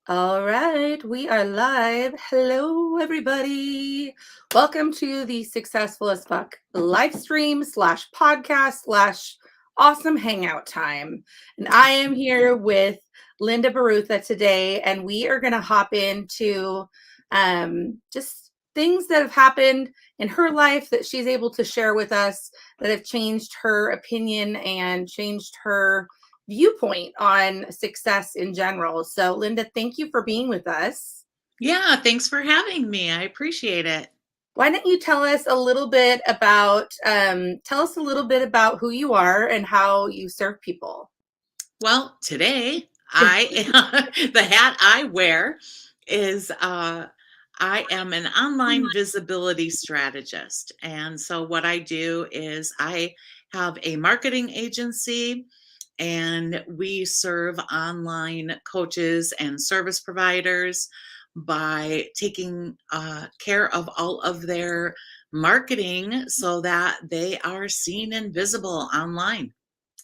All right, we are live. Hello, everybody. Welcome to the Successful as Fuck live stream slash podcast slash awesome hangout time. And I am here with Linda Barrutha today, and we are going to hop into just things that have happened in her life that she's able to share with us that have changed her opinion and changed her viewpoint on success in general. So, Linda, thank you for being with us. Yeah, thanks for having me. I appreciate it. Why don't you tell us a little bit about who you are and how you serve people? Well, today the hat I wear is I am an online visibility strategist. And so what I do is I have a marketing agency and we serve online coaches and service providers by taking care of all of their marketing so that they are seen and visible online.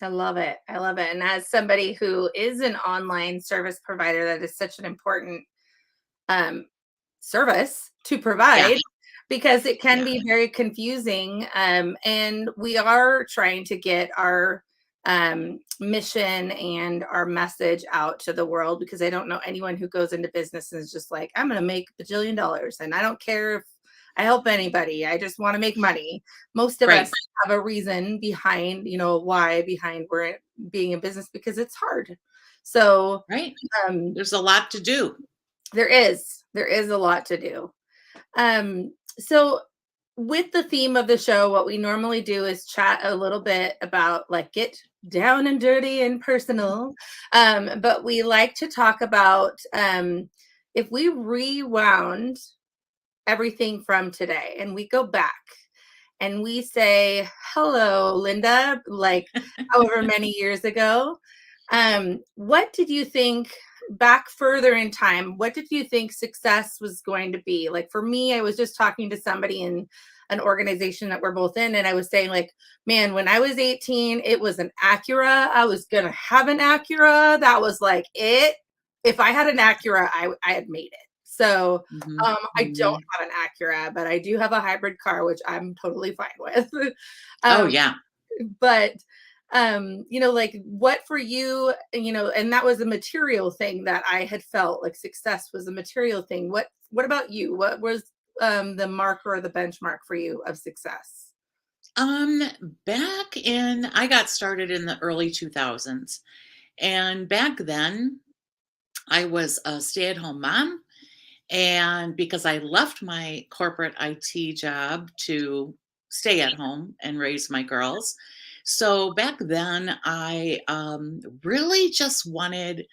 I love it. I love it. And as somebody who is an online service provider, that is such an important um, service to Yeah, provide because it can yeah, be very confusing. And we are trying to get our mission and our message out to the world because I don't know anyone who goes into business and is just like, I'm going to make $1 billion and I don't care if I help anybody. I just want to make money. Most of right, us have a reason behind, why behind we're being in business because it's hard. So right. um, There's a lot to do. there is a lot to do. So with the theme of the show, what we normally do is chat a little bit about like get down and dirty and personal. But we like to talk about if we rewound everything from today and we go back and we say, hello, Linda, like however many years ago. What did you think back further in time? What did you think success was going to be? Like for me, I was just talking to somebody in an organization that we're both in, and I was saying, like, man, when I was 18, it was an Acura. I was gonna have an Acura. That was like it. If I had an Acura, I had made it. So Mhm, I don't mhm. have an Acura, but I do have a hybrid car, which I'm totally fine with. Oh, um, yeah. but like what for you, and that was a material thing that I had felt like success was a material thing. What about you? What was the marker or the benchmark for you of success? Um, I got started in the early 2000s, and back then, I was a stay-at-home mom, and because I left my corporate IT job to stay at home and raise my girls. So back then, I, really just wanted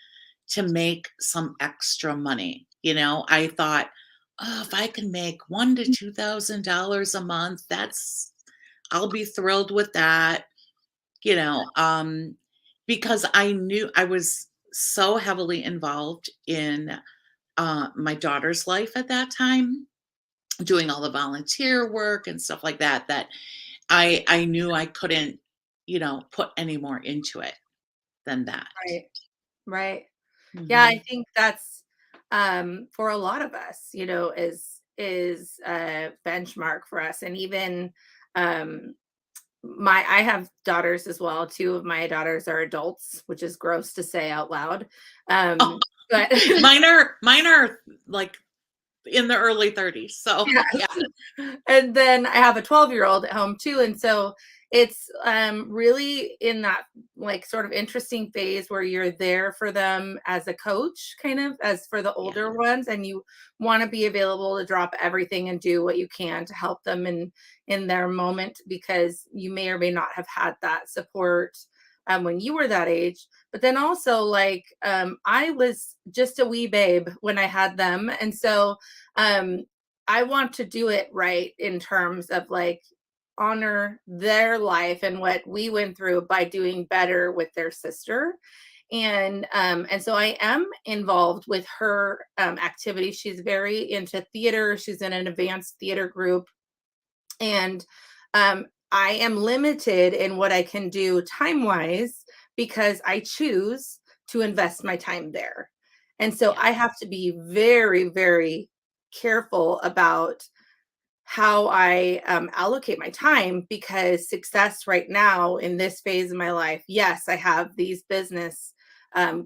to make some extra money. I thought, "Oh, if I can make one to $2,000 a month, I'll be thrilled with that," you know, um, because I knew I was so heavily involved in, my daughter's life at that time, doing all the volunteer work and stuff like that, that I knew I couldn't, put any more into it than that. Right. Right. Yeah, I Mhm. think that's for a lot of us, is a benchmark for us. And even um I have daughters as well. Two of my daughters are adults, which is gross to say out loud. Oh, But mine are, like, in the early 30s, so, yeah. yeah. And then I have a 12-year-old at home too. And so it's really in that like sort of interesting phase where you're there for them as a coach, kind of as for the Yeah. older ones, and you want to be available to drop everything and do what you can to help them in their moment because you may or may not have had that support when you were that age. But then also like I was just a wee babe when I had them. And so um I want to do it right in terms of like honor their life and what we went through by doing better with their sister. And so I am involved with her activity. She's very into theater. She's in an advanced theater group. And I am limited in what I can do time wise because I choose to invest my time there. And so Yeah. I have to be very, very careful about how I allocate my time, because success right now in this phase of my life, yes, I have these business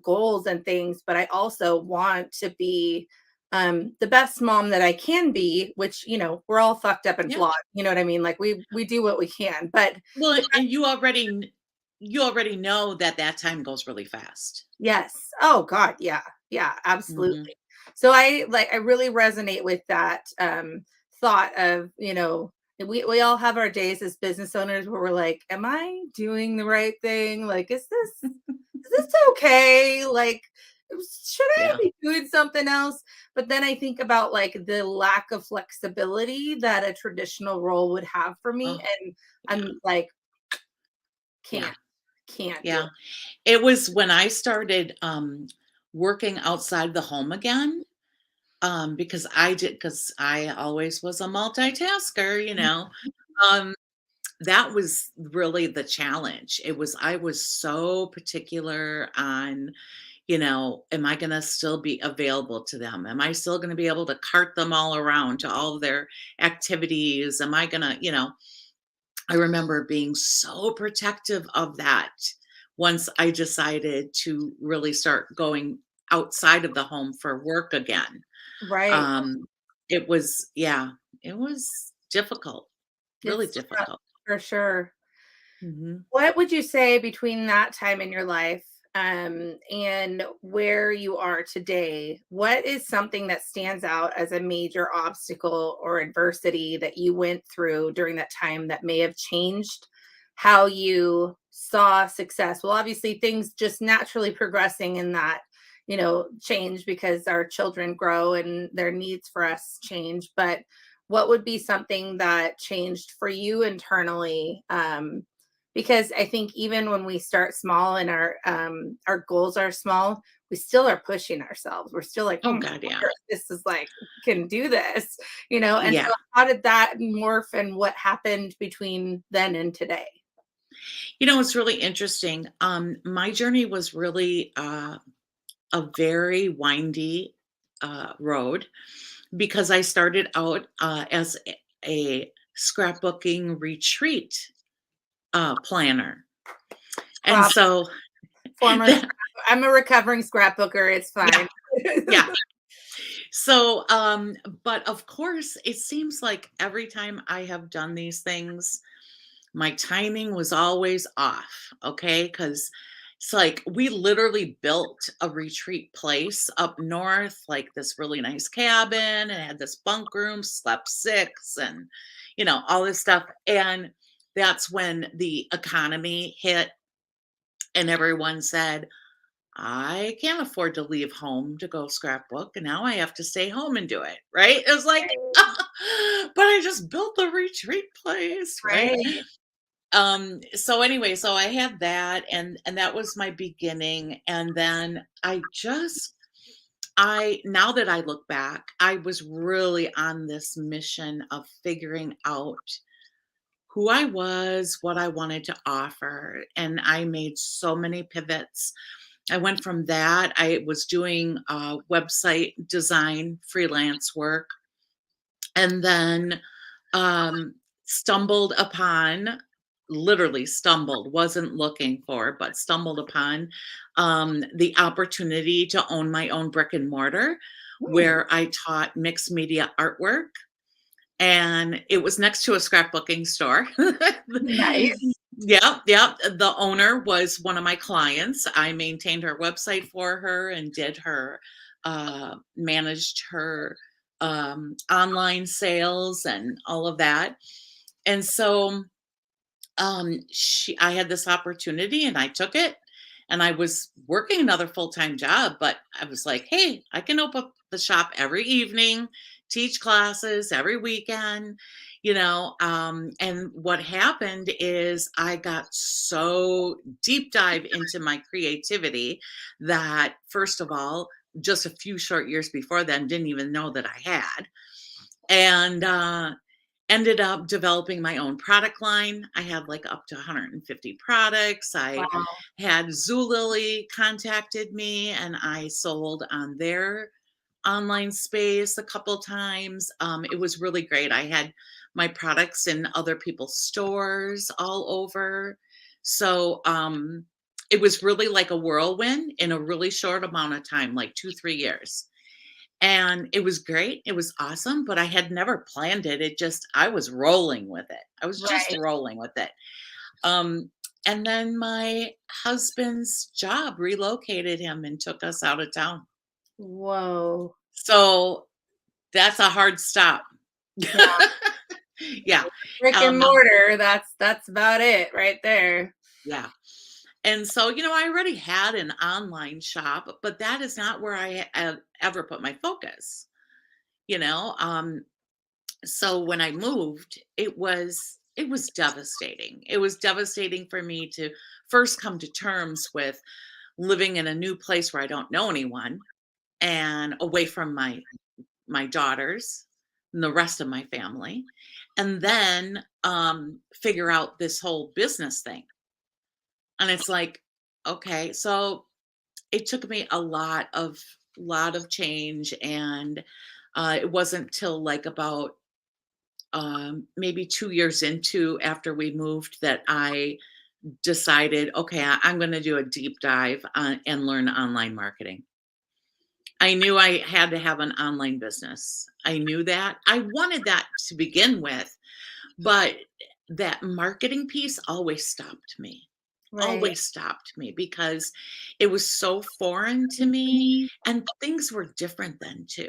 goals and things, but I also want to be the best mom that I can be, which, we're all fucked up and Yeah. flawed. You know what I mean? Like we do what we can, but Well, and you already know that that time goes really fast. yes. Oh God, yeah. Yeah, Mhm. absolutely. So I really resonate with that thought of, we all have our days as business owners where we're like, am I doing the right thing? Like, is this okay? Like, should I Yeah. be doing something else? But then I think about like the lack of flexibility that a traditional role would have for me. Oh, And yeah. I'm like, Yeah. can't do Yeah. It was when I started, working outside the home again, because I always was a multitasker, it. um, that was really the challenge. I was so particular on, am I gonna still be available to them? Am I still gonna be able to cart them all around to all of their activities? Am I gonna, I remember being so protective of that once I decided to really start going outside of the home for work again. Right. Um, yeah, it was difficult, really It's tough difficult. for sure. Mhm. What would you say between that time in your life, and where you are today? What is something that stands out as a major obstacle or adversity that you went through during that time that may have changed how you saw success? Well, obviously, things just naturally progressing in that, change because our children grow and their needs for us change. But what would be something that changed for you internally? Because I think even when we start small and our goals are small, we still are pushing ourselves. We're still like, oh Oh my god, yeah. God, this is like can do this, And Yeah. so, how did that morph, and what happened between then and today? It's really interesting. My journey was really a very windy road because I started out as a scrapbooking retreat planner. And Prop so, former. I'm a recovering scrapbooker. It's yeah, fine. yeah. So, but of course, it seems like every time I have done these things, my timing was always off. Okay. Because it's like we literally built a retreat place up north, like this really nice cabin, and it had this bunk room, slept six, and, all this stuff. And that's when the economy hit, and everyone said, I can't afford to leave home to go scrapbook, and now I have to stay home and do it, right? It was like, but I just built the retreat place, right? Right. So anyway, so I had that, and that was my beginning, and then I now that I look back, I was really on this mission of figuring out who I was, what I wanted to offer, and I made so many pivots. I went from that. I was doing website design freelance work, and then um, stumbled upon, literally stumbled, wasn't looking for, but stumbled upon the opportunity to own my own brick and mortar, Hmm, where I taught mixed media artwork, and it was next to a scrapbooking store. nice. Yeah, yeah. The owner was one of my clients. I maintained her website for her and did her, managed her online sales and all of that. And so I had this opportunity and I took it. And I was working another full-time job, but I was like, hey, I can open up the shop every evening, teach classes every weekend, and what happened is I got so deep dive into my creativity that, first of all, just a few short years before then, didn't even know that I had. And ended up developing my own product line. I had like up to 150 products. I Wow. had Zulily contacted me and I sold on their online space a couple times. It was really great. I had my products in other people's stores all over. So it was really like a whirlwind in a really short amount of time, like 2, 3 years. And it was great. It was awesome, but I had never planned it. I was rolling with it. I was just Right. rolling with it. Um, and then my husband's job relocated him and took us out of town. Whoa. So that's a hard stop. Yeah. Yeah. Brick and Um, mortar, that's about it right there. yeah. And so, I already had an online shop, but that is not where ever put my focus, you know? So when I moved, it was devastating. It was devastating for me to first come to terms with living in a new place where I don't know anyone and away from my daughters and the rest of my family, and then figure out this whole business thing. And it's like, okay, so it took me a lot of change, and it wasn't till like about maybe 2 years into after we moved that I decided, okay, I'm going to do a deep dive and learn online marketing. I knew I had to have an online business. I knew that. I wanted that to begin with, but that marketing piece Right. always stopped me because it was so foreign to me. And things were different then too.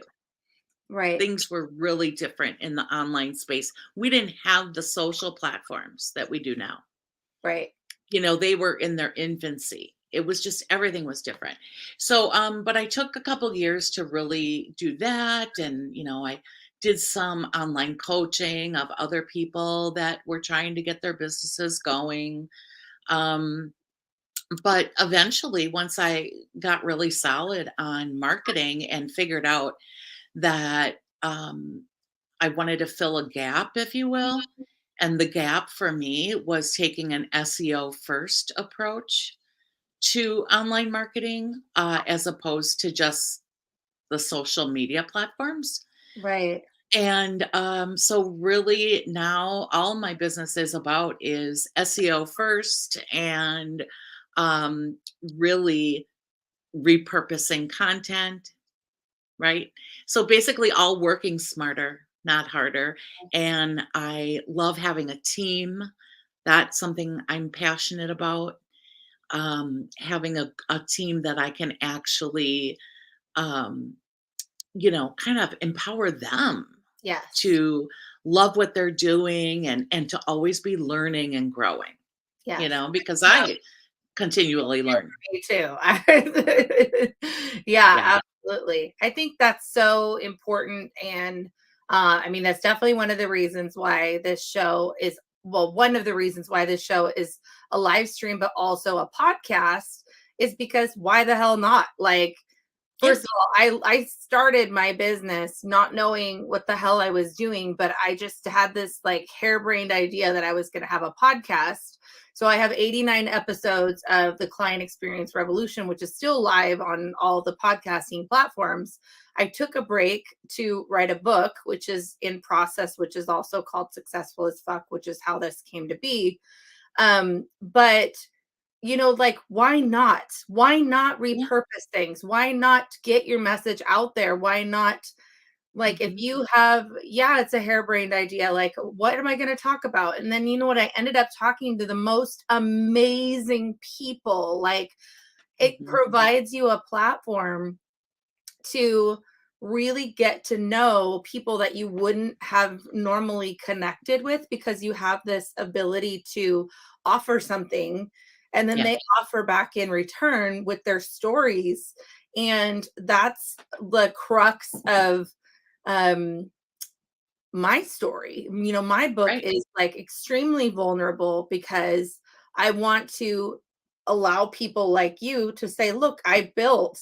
Right. Things were really different in the online space. We didn't have the social platforms that we do now. Right. They were in their infancy. It was just everything was different. So, but I took a couple years to really do that. And, I did some online coaching of other people that were trying to get their businesses going. Um, but eventually, once I got really solid on marketing and figured out that I wanted to fill a gap, if you will. And the gap for me was taking an SEO first approach to online marketing as opposed to just the social media platforms. Right. And so, really, now all my business is about is SEO first and um, really repurposing content, right? So basically, all working smarter, not harder. And I love having a team. That's something I'm passionate about. Having a team that I can actually, um, kind of empower them Yes. to love what they're doing and to always be learning and growing, Yes. because No, I continually learn. me too. Yeah. Yeah, absolutely. I think that's so important. And I mean, that's definitely one of the reasons why this show is, well, one of the reasons why this show is a live stream, but also a podcast is because why the hell not? Like, Yeah. first of all, I started my business not knowing what the hell I was doing, but I just had this like harebrained idea that I was going to have a podcast. So I have 89 episodes of the Client Experience Revolution, which is still live on all the podcasting platforms. I took a break to write a book, which is in process, which is also called Successful as Fuck, which is how this came to be. But like, why not? Why not Yeah. repurpose things? Why not get your message out there? Why not, like, if Hmm. you have, yeah, it's a harebrained idea, like, what am I going to talk about? And then, what, I ended up talking to the most amazing people. Like, it Hmm. provides you a platform to really get to know people that you wouldn't have normally connected with, because you have this ability to offer something and then Yeah. they offer back in return with their stories. And that's the crux of um my story. My book Right. is like extremely vulnerable because I want to allow people like you to say, look, I built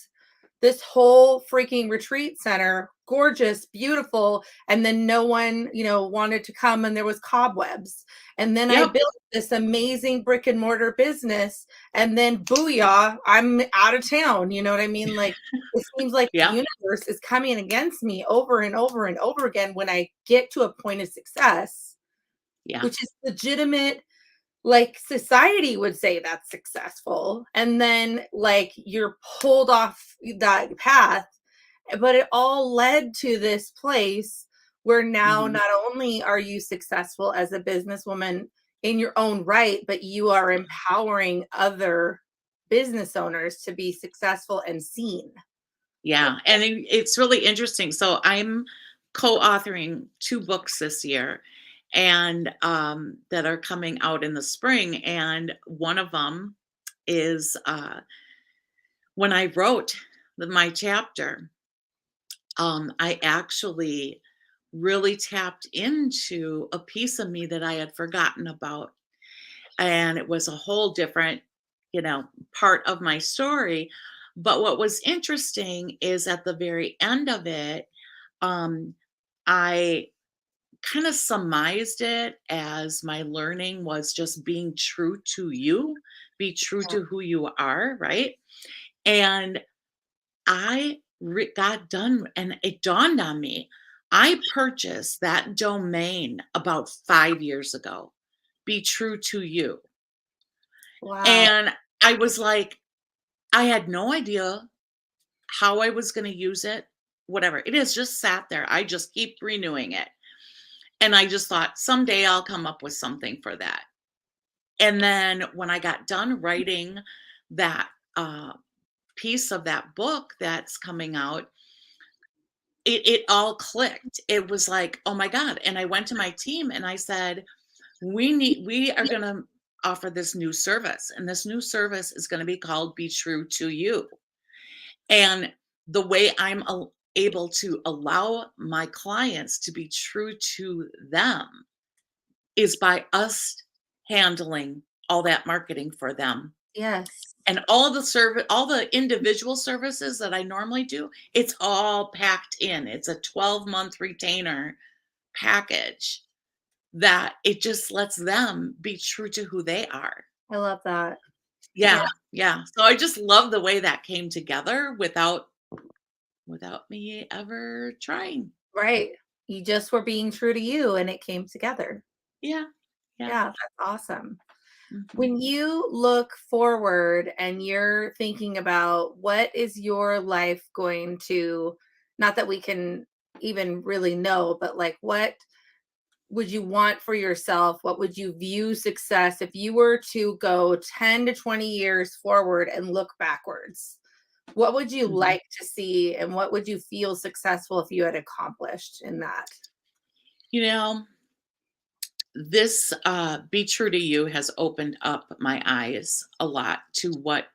this whole freaking retreat center, gorgeous, beautiful, and then no one, wanted to come and there was cobwebs. And then I Yep. built this amazing brick and mortar business and then booyah, I'm out of town. You know what I mean? Like it seems like the Yeah. universe is coming against me over and over and over again when I get to a point of success, Yeah. which is legitimate, like society would say that's successful, and then like you're pulled off that path, but it all led to this place where now Mhm. not only are you successful as a businesswoman in your own right, but you are empowering other business owners to be successful and seen. Yeah, and it's really interesting. So I'm co-authoring 2 books this year, and that are coming out in the spring. And one of them is when I wrote my chapter, I actually really tapped into a piece of me that I had forgotten about, and it was a whole different, you know, part of my story. But what was interesting is at the very end of it, um, I kind of surmised it as my learning was just being true to you, be true Yeah. to who you are, right? And got done, and it dawned on me. I purchased that domain about 5 years ago. Be true to you. Wow. And I was like, I had no idea how I was going to use it, whatever. It has just sat there. I just keep renewing it. And I just thought someday I'll come up with something for that. And then when I got done writing that piece of that book that's coming out, it all clicked. It was like, oh my God. And I went to my team and I said, we are going to offer this new service. And this new service is going to be called Be True to You. And the way able to allow my clients to be true to them is by us handling all that marketing for them. Yes. And all the individual services that I normally do, it's all packed in. It's a 12-month retainer package that it just lets them be true to who they are. I love that. Yeah. Yeah, yeah. So I just love the way that came together without me ever trying. Right. You just were being true to you and it came together. Yeah, yeah. Yeah, that's awesome. Mhm, When you look forward and you're thinking about what is your life going to, not that we can even really know, but like what would you want for yourself? What would you view success if you were to go 10 to 20 years forward and look backwards? What would you mhm. like to see and what would you feel successful if you had accomplished in that? You know, this Be True to You has opened up my eyes a lot to what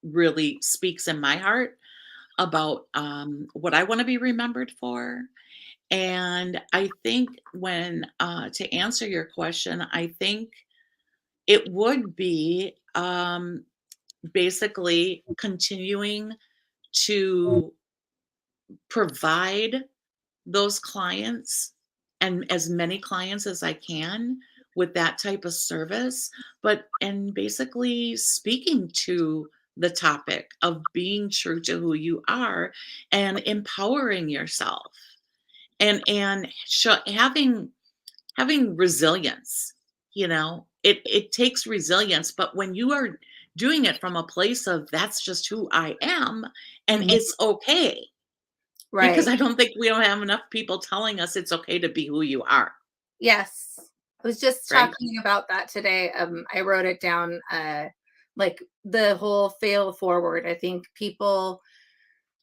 really speaks in my heart about what I want to be remembered for. And I think to answer your question, I think it would be basically continuing to provide those clients, and as many clients as I can, with that type of service, but and basically speaking to the topic of being true to who you are and empowering yourself, and having resilience. It takes resilience, but when you are doing it from a place of that's just who I am, and Mhm. it's okay, because Right. we don't have enough people telling us it's okay to be who you are, Yes. I was just right? talking about that today. I wrote it down, like the whole fail forward. I think people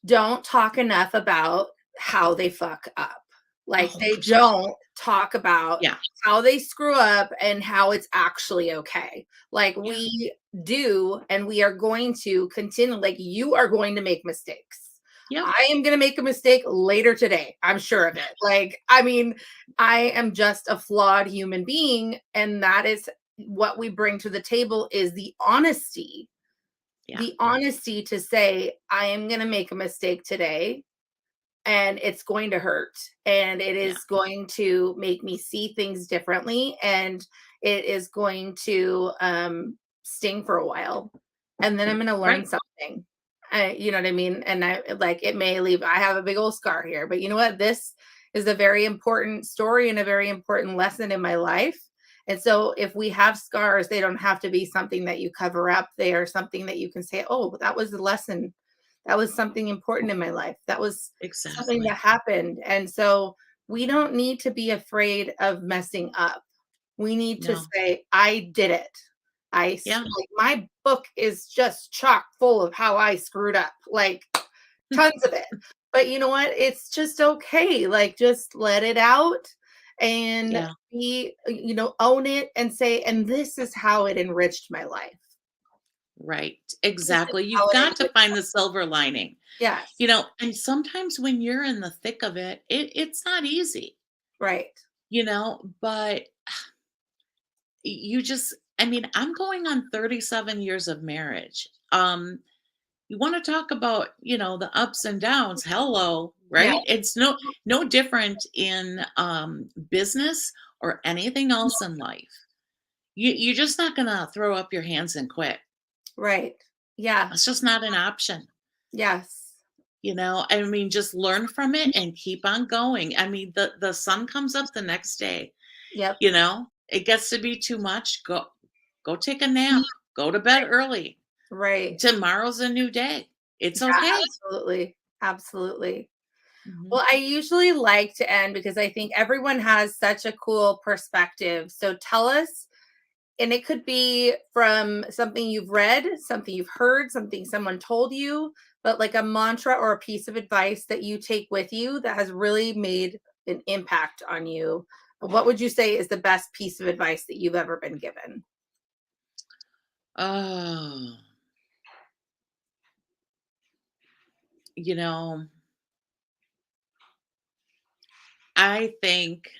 don't talk enough about how they fuck up. Like Oh, they for sure. don't talk about Yeah, how they screw up and how it's actually okay. Like yeah, we do, and we are going to continue. Like you are going to make mistakes. yep. I am going to make a mistake later today. I'm sure of it. Like, I mean, I am just a flawed human being. And that is what we bring to the table is the honesty Yeah. the honesty to say, I am going to make a mistake today and it's going to hurt and it Yeah. is going to make me see things differently and it is going to sting for a while and then I'm going to learn Right. something. You know what I mean? And I like it may leave, I have a big old scar here, but you know what, this is a very important story and a very important lesson in my life. And so if we have scars, they don't have to be something that you cover up. They are something that you can say, oh, that was a lesson, that was something important in my life, that was something that Exactly. happened. And so we don't need to be afraid of messing up. We need to No. say, I did it. Yeah. Like my book is just chock full of how I screwed up, like tons of it. But you know what? It's just okay. Like just let it out and Yeah. be, own it and say, and this is how it enriched my life. Right. This is Exactly. how You've it got to enriched. find the silver lining. Yes. And sometimes when you're in the thick of it, it's not easy, Right. but you just, I mean, I'm going on 37 years of marriage. You want to talk about, the ups and downs. Hello, Yeah. right? It's no different in business or anything else in life. You're just not gonna throw up your hands and quit. Right. Yeah. It's just not an option. Yes. I mean, just learn from it and keep on going. I mean, the sun comes up the next day. Yep. It gets to be too much. Go take a nap. Go to bed early. Right. Tomorrow's a new day. It's Yeah, okay. absolutely. Absolutely. Mhm. Well, I usually like to end because I think everyone has such a cool perspective. So tell us, and it could be from something you've read, something you've heard, something someone told you, but like a mantra or a piece of advice that you take with you that has really made an impact on you. What would you say is the best piece of advice that you've ever been given? Oh, you know, I think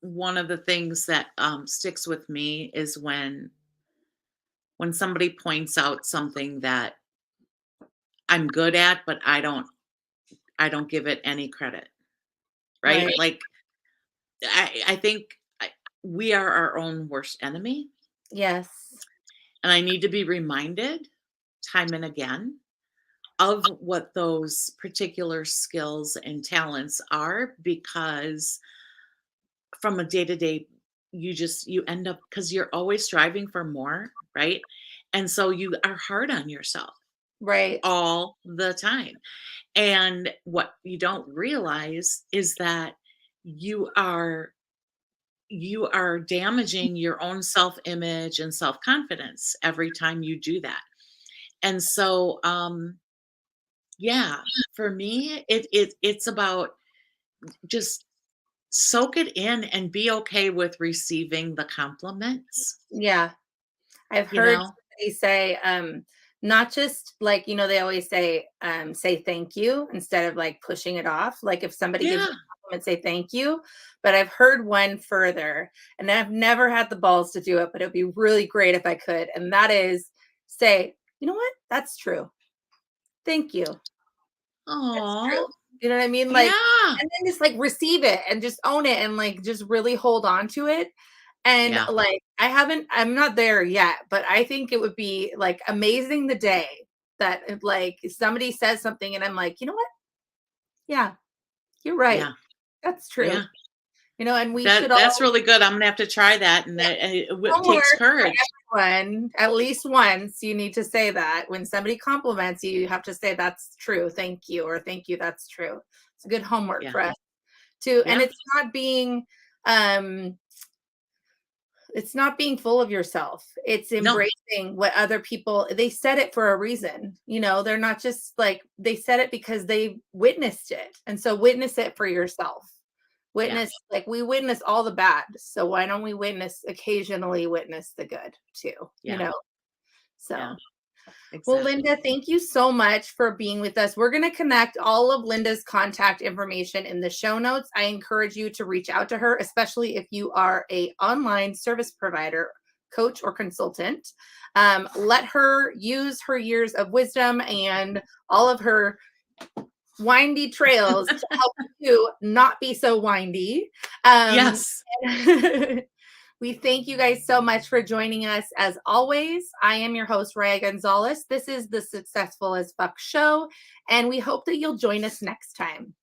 one of the things that sticks with me is when somebody points out something that I'm good at, but I don't give it any credit, right? Right. Like I think we are our own worst enemy, Yes. and I need to be reminded time and again of what those particular skills and talents are, because from a day to day, you end up, because you're always striving for more, right? And so you are hard on yourself Right. all the time. And what you don't realize is that you are you are damaging your own self-image and self-confidence every time you do that. And so yeah, for me it's about just soak it in and be okay with receiving the compliments, Yeah. I've you heard know? somebody say, not just like, they always say thank you instead of like pushing it off. Like if somebody gives Yeah, you a compliment, say thank you. But I've heard one further, and I've never had the balls to do it, but it would be really great if I could. And that is say, you know what? That's true. Thank you. That's aw, true. You know what I mean? Like, yeah, and then just like receive it and just own it and like just really hold on to it. And yeah, like I'm not there yet, but I think it would be like amazing the day that like somebody says something and I'm like, you know what? Yeah, you're right. yeah, That's true. yeah. And we should That's all, really good. I'm gonna have to try that, and yeah, it homework takes for courage. everyone. At least once you need to say that. When somebody compliments you, you have to say that's true. Thank you. Or thank you. That's true. It's a good homework Yeah, for us too. And yeah, um it's not being full of yourself. It's no, embracing what other people, they said it for a reason. They're not just like they said it because they witnessed it. And so witness it for yourself. yeah, Witness, like we witness all the bad. So why don't we occasionally witness the good too, you yeah, know? yeah, So well, exactly. Linda, thank you so much for being with us. We're going to connect all of Linda's contact information in the show notes. I encourage you to reach out to her, especially if you are a online service provider, coach or consultant. Let her use her years of wisdom and all of her windy trails to help you not be so windy. Yes. We thank you guys so much for joining us. As always, I am your host, Riah Gonzalez. This is the Successful as Fuck show, and we hope that you'll join us next time.